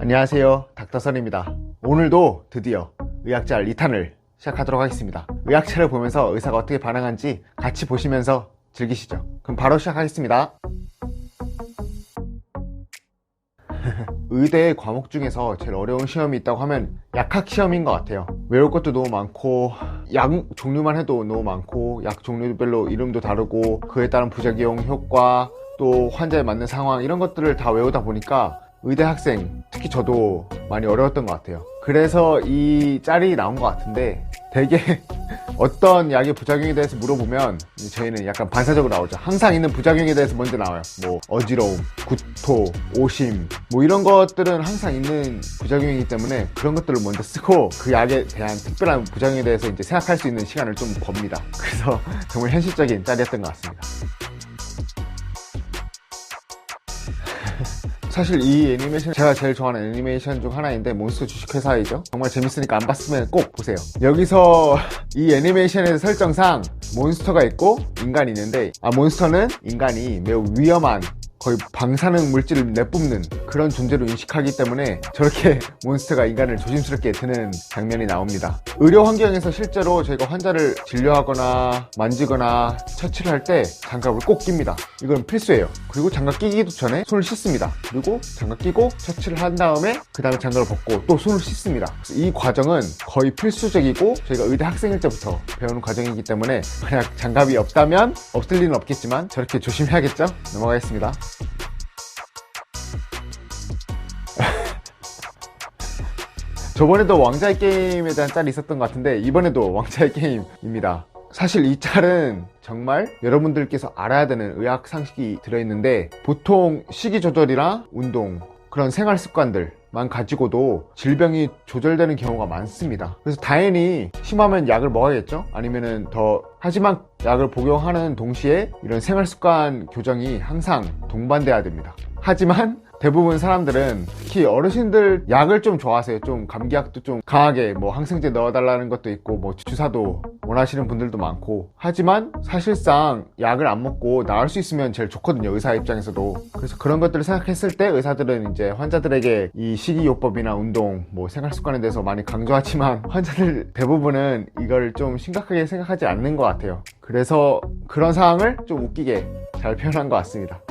안녕하세요, 닥터선입니다. 오늘도 드디어 의학자 2탄을 시작하도록 하겠습니다. 의학자를 보면서 의사가 어떻게 반응한지 같이 보시면서 즐기시죠. 그럼 바로 시작하겠습니다. 의대 과목 중에서 제일 어려운 시험이 있다고 하면 약학 시험인 것 같아요. 외울 것도 너무 많고, 약 종류만 해도 너무 많고, 약 종류별로 이름도 다르고, 그에 따른 부작용, 효과, 또 환자에 맞는 상황, 이런 것들을 다 외우다 보니까 의대 학생, 특히 저도 많이 어려웠던 것 같아요. 그래서 이 짤이 나온 것 같은데, 되게 어떤 약의 부작용에 대해서 물어보면 저희는 약간 반사적으로 나오죠. 항상 있는 부작용에 대해서 먼저 나와요. 뭐 어지러움, 구토, 오심, 뭐 이런 것들은 항상 있는 부작용이기 때문에 그런 것들을 먼저 쓰고 그 약에 대한 특별한 부작용에 대해서 이제 생각할 수 있는 시간을 좀 법니다. 그래서 정말 현실적인 짤이었던 것 같습니다. 사실 이 애니메이션 제가 제일 좋아하는 애니메이션 중 하나인데 몬스터 주식회사이죠. 정말 재밌으니까 안 봤으면 꼭 보세요. 여기서 이 애니메이션의 설정상 몬스터가 있고 인간이 있는데, 몬스터는 인간이 매우 위험한 거의 방사능 물질을 내뿜는 그런 존재로 인식하기 때문에 저렇게 몬스터가 인간을 조심스럽게 드는 장면이 나옵니다. 의료 환경에서 실제로 저희가 환자를 진료하거나 만지거나 처치를 할 때 장갑을 꼭 낍니다. 이건 필수예요. 그리고 장갑 끼기도 전에 손을 씻습니다. 그리고 장갑 끼고 처치를 한 다음에 그 다음에 장갑을 벗고 또 손을 씻습니다. 이 과정은 거의 필수적이고 저희가 의대 학생일 때부터 배우는 과정이기 때문에 만약 장갑이 없다면 없을 리는 없겠지만 저렇게 조심해야겠죠? 넘어가겠습니다. 저번에도 왕자의 게임에 대한 짤이 있었던 것 같은데 이번에도 왕자의 게임입니다. 사실 이 짤은 정말 여러분들께서 알아야 되는 의학 상식이 들어있는데, 보통 식이 조절이나 운동, 그런 생활 습관들만 가지고도 질병이 조절되는 경우가 많습니다. 그래서 당연히 심하면 약을 먹어야겠죠? 아니면은 하지만 약을 복용하는 동시에 이런 생활 습관 교정이 항상 동반돼야 됩니다. 하지만 대부분 사람들은, 특히 어르신들 약을 좀 좋아하세요. 좀 감기약도 좀 강하게 뭐 항생제 넣어달라는 것도 있고, 뭐 주사도 원하시는 분들도 많고, 하지만 사실상 약을 안 먹고 나을 수 있으면 제일 좋거든요, 의사 입장에서도. 그래서 그런 것들을 생각했을 때 의사들은 이제 환자들에게 이 식이요법이나 운동, 뭐 생활습관에 대해서 많이 강조하지만 환자들 대부분은 이걸 좀 심각하게 생각하지 않는 것 같아요. 그래서 그런 상황을 좀 웃기게 잘 표현한 것 같습니다.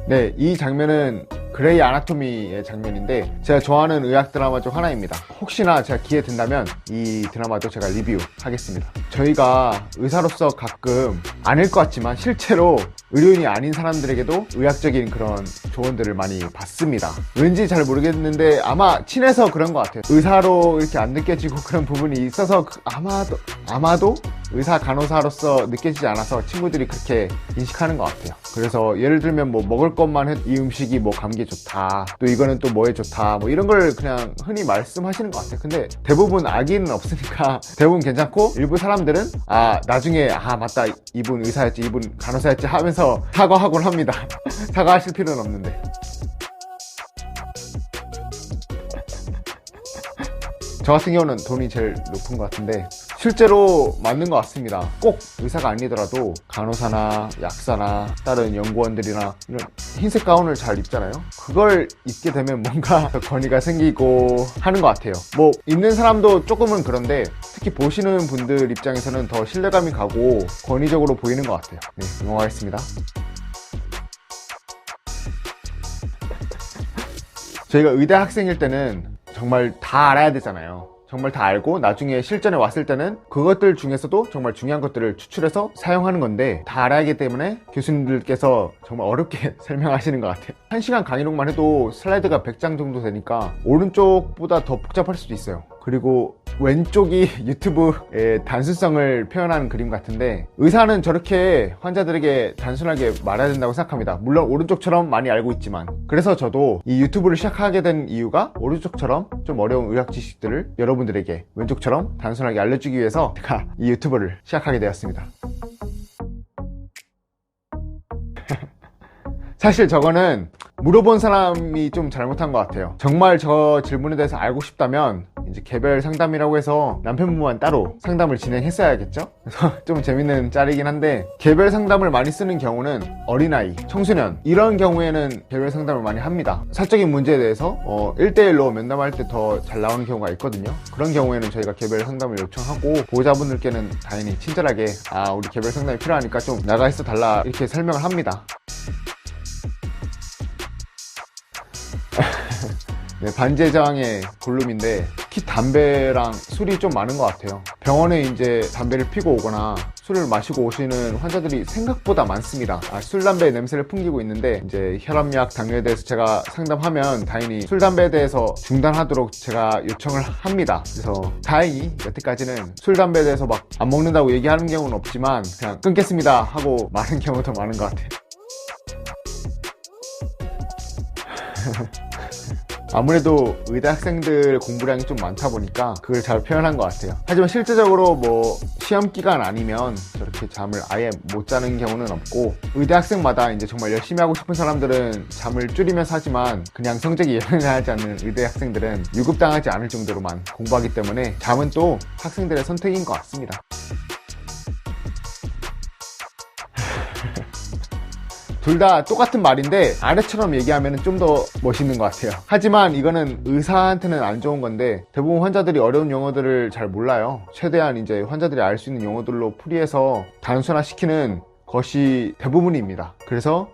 네, 이 장면은 그레이 아나토미의 장면인데 제가 좋아하는 의학 드라마 중 하나입니다. 혹시나 제가 기회 된다면 이 드라마도 제가 리뷰하겠습니다. 저희가 의사로서 가끔 아닐 것 같지만 실제로 의료인이 아닌 사람들에게도 의학적인 그런 조언들을 많이 받습니다. 왠지 잘 모르겠는데 아마 친해서 그런 것 같아요. 의사로 이렇게 안 느껴지고 그런 부분이 있어서 아마도 의사 간호사로서 느껴지지 않아서 친구들이 그렇게 인식하는 것 같아요. 그래서 예를 들면 뭐 먹을 것만 해도 이 음식이 뭐 감기에 좋다, 또 이거는 또 뭐에 좋다, 뭐 이런 걸 그냥 흔히 말씀하시는 것 같아요. 근데 대부분 악의는 없으니까 대부분 괜찮고, 일부 사람들은 나중에 맞다, 이분 의사였지, 이분 간호사였지 하면서 사과하곤 합니다. 사과하실 필요는 없는데. 저 같은 경우는 돈이 제일 높은 것 같은데 실제로 맞는 것 같습니다. 꼭 의사가 아니더라도 간호사나 약사나 다른 연구원들이나 이런 흰색 가운을 잘 입잖아요. 그걸 입게 되면 뭔가 더 권위가 생기고 하는 것 같아요. 뭐 입는 사람도 조금은 그런데 특히 보시는 분들 입장에서는 더 신뢰감이 가고 권위적으로 보이는 것 같아요. 네, 넘어가겠습니다. 저희가 의대 학생일 때는 정말 다 알아야 되잖아요. 정말 다 알고 나중에 실전에 왔을 때는 그것들 중에서도 정말 중요한 것들을 추출해서 사용하는 건데, 다 알아야 하기 때문에 교수님들께서 정말 어렵게 설명하시는 것 같아요. 1시간 강의록만 해도 슬라이드가 100장 정도 되니까 오른쪽보다 더 복잡할 수도 있어요. 그리고 왼쪽이 유튜브의 단순성을 표현하는 그림 같은데, 의사는 저렇게 환자들에게 단순하게 말해야 된다고 생각합니다. 물론 오른쪽처럼 많이 알고 있지만. 그래서 저도 이 유튜브를 시작하게 된 이유가 오른쪽처럼 좀 어려운 의학 지식들을 여러분들에게 왼쪽처럼 단순하게 알려주기 위해서 제가 이 유튜브를 시작하게 되었습니다. 사실 저거는 물어본 사람이 좀 잘못한 것 같아요. 정말 저 질문에 대해서 알고 싶다면 이제 개별 상담이라고 해서 남편분만 따로 상담을 진행했어야겠죠? 그래서 좀 재밌는 짤이긴 한데, 개별 상담을 많이 쓰는 경우는 어린아이, 청소년 이런 경우에는 개별 상담을 많이 합니다. 사적인 문제에 대해서 1대1로 면담할 때 더 잘 나오는 경우가 있거든요. 그런 경우에는 저희가 개별 상담을 요청하고, 보호자분들께는 당연히 친절하게 우리 개별 상담이 필요하니까 좀 나가 있어 달라 이렇게 설명을 합니다. 네, 반지의 제왕의 골룸인데 특히 담배랑 술이 좀 많은 것 같아요. 병원에 이제 담배를 피고 오거나 술을 마시고 오시는 환자들이 생각보다 많습니다. 술, 담배 냄새를 풍기고 있는데 이제 혈압약, 당뇨에 대해서 제가 상담하면 당연히 술, 담배에 대해서 중단하도록 제가 요청을 합니다. 그래서 다행히 여태까지는 술, 담배에 대해서 막 안 먹는다고 얘기하는 경우는 없지만 그냥 끊겠습니다 하고 마는 경우도 많은 것 같아요. 아무래도 의대 학생들 공부량이 좀 많다 보니까 그걸 잘 표현한 것 같아요. 하지만 실제적으로 뭐 시험 기간 아니면 저렇게 잠을 아예 못 자는 경우는 없고, 의대 학생마다 이제 정말 열심히 하고 싶은 사람들은 잠을 줄이면서 하지만 그냥 성적이 예상하지 않는 의대 학생들은 유급당하지 않을 정도로만 공부하기 때문에 잠은 또 학생들의 선택인 것 같습니다. 둘 다 똑같은 말인데 아래처럼 얘기하면 좀 더 멋있는 것 같아요. 하지만 이거는 의사한테는 안 좋은 건데, 대부분 환자들이 어려운 용어들을 잘 몰라요. 최대한 이제 환자들이 알 수 있는 용어들로 풀이해서 단순화시키는 것이 대부분입니다. 그래서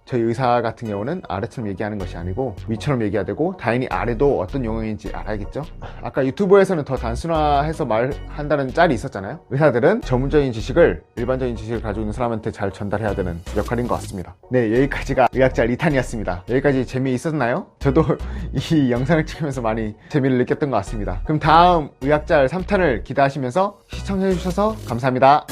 저희 의사 같은 경우는 아래처럼 얘기하는 것이 아니고 위처럼 얘기해야 되고, 당연히 아래도 어떤 용어인지 알아야겠죠. 아까 유튜브에서는 더 단순화해서 말한다는 짤이 있었잖아요. 의사들은 전문적인 지식을 일반적인 지식을 가지고 있는 사람한테 잘 전달해야 되는 역할인 것 같습니다. 네, 여기까지가 의학짤 2탄이었습니다. 여기까지 재미있었나요? 저도 이 영상을 찍으면서 많이 재미를 느꼈던 것 같습니다. 그럼 다음 의학짤 3탄을 기대하시면서 시청해주셔서 감사합니다.